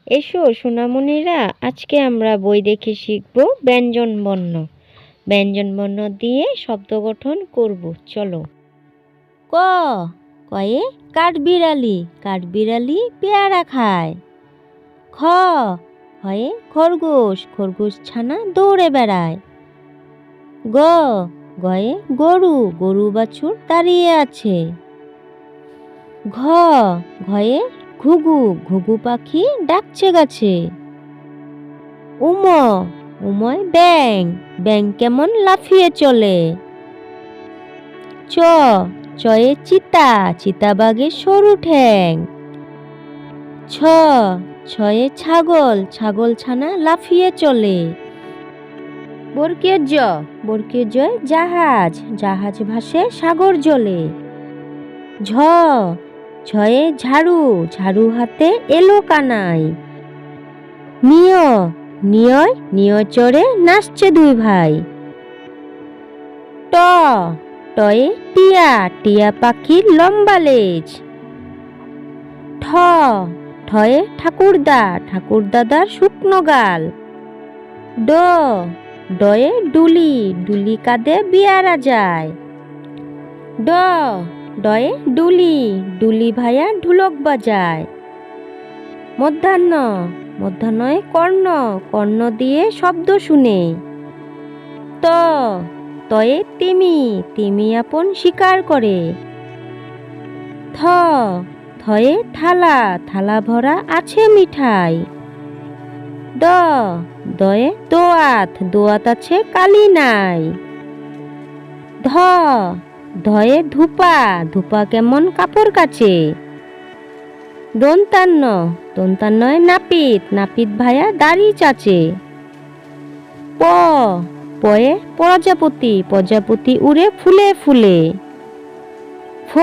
এসো সোনামণিরা, আজকে আমরা বই দেখে শিখব ব্যঞ্জনবর্ণ। ব্যঞ্জনবর্ণ দিয়ে শব্দ গঠন করব। চলো। ক, কয়ে কাঠবিড়ালি, কাঠবিড়ালি পেয়ারা খায়। খ, খয়ে খরগোশ, খরগোশ ছানা দৌড়ে বেড়ায়। গ, গয়ে গরু, গরু বাছুর দাঁড়িয়ে আছে। ঘ, ঘয়ে ঘুঘু, ঘুঘু পাখি ডাকছে গাছে। উম, উময় ব্যাঙ, ব্যাঙ কেমন লাফিয়ে চলে। চ, চয়ে চিতা, চিতাবাঘের সরু ঠ্যাং। ছ, ছয়ে ছাগল, ছাগল ছানা লাফিয়ে চলে। বর্গীয় জ, বর্গীয় জয় জাহাজ, জাহাজ ভাসে সাগর জলে। ঝ, ঝয়ে ঝাড়ু, ঝাড়ু হাতে এলো কানাই। নিয়, নিয়য়, নিয় চড়ে নাচছে দুই ভাই। ট, টয়ে টিয়া, টিয়া পাখির লম্বা লেজ। ঠ, ঠয়ে ঠাকুরদা, ঠাকুরদাদার শুকনো গাল। ড, ডয়ে ডুলি, ডুলি কাঁধে বিয়ারা যায়। ড, ডয়ে ডুলি, ডুলি ভাইয়া ঢুলক বাজায়। মধ্যাহ্ন, মধ্যাহ্নয়ে কর্ণ, কর্ণ দিয়ে শব্দ শুনে। ত, তয়ে তিমি, তিমি আপন শিকার করে। থ, থয়ে থালা, থালা ভরা আছে মিঠাই। দ, দয়ে দোয়াত, দোয়াত আছে কালি নাই। ধ, ধয়ে ধূপা, ধূপা কেমন কাপড় কাচে। দন্তান্ন, দন্তান্নয় নাপিত, নাপিত ভাইয়া দাড়ি চাচে। প, পয়ে প্রজাপতি, প্রজাপতি উড়ে ফুলে ফুলে। ফ,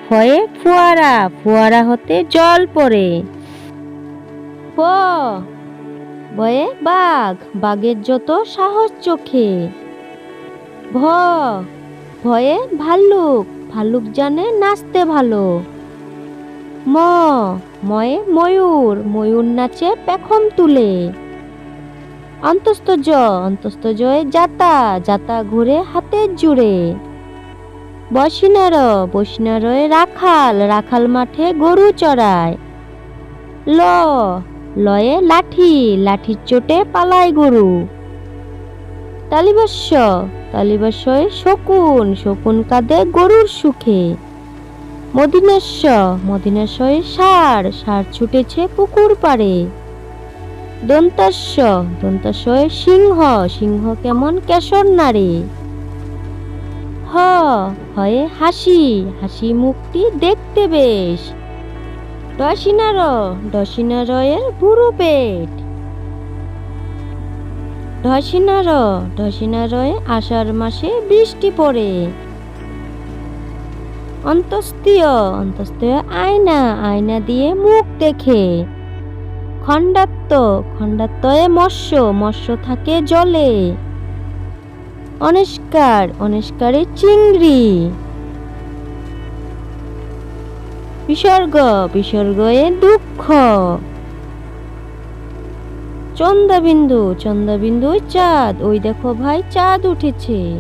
ফয়ে ফোয়ারা, ফোয়ারা হতে জল পড়ে। ব, বয়ে বাঘ, বাঘের যত সাহস চোখে। ভ, ভয়ে ভাল্লুক, ভাল্লুক জানে নাচতে ভালো। ম, ময়ে ময়ূর, ময়ূর নাচে পেখম তুলে। অন্তস্থ জ, অন্তস্থ জয়ে জাতা, জাতা ঘুরে হাতের জুড়ে। বসিনার, বসিনারয়ে রাখাল, রাখাল মাঠে গরু চড়ায়। ল, লয়ে লাঠি, লাঠির চোটে পালায় গরু। তালিবস্য, তালিবস্যয়ে শকুন, শকুন কাঁদে গরুর সুখে। মদিনাস্য, মদিনাস্যয়ে ষাঁড়, ষাঁড় ছুটেছে পুকুর পাড়ে। দন্তাস্য, দন্তাস্যয়ে সিংহ, সিংহ কেমন কেশর নাড়ে। হ, হয়ে হাসি, হাসি মুখটি দেখতে বেশ। ডসিনার, ডসিনারয়ের বুড়ো পেট। ঢসিনার, ঢসিনারয়ে আষাঢ় মাসে বৃষ্টি পড়ে। অন্তস্তীয়, অন্তস্তীয় আয়না, আয়না দিয়ে মুখ দেখে। খণ্ডাত্ম, খণ্ডাত্ময়ে মৎস্য, মৎস্য থাকে জলে। অনিষ্কার, অনিষ্কারে চিংড়ি। বিসর্গ, বিসর্গয়ে দুঃখ। চন্দ্রবিন্দু, চন্দ্রবিন্দু চাঁদ, ওই দেখো ভাই চাঁদ উঠেছে।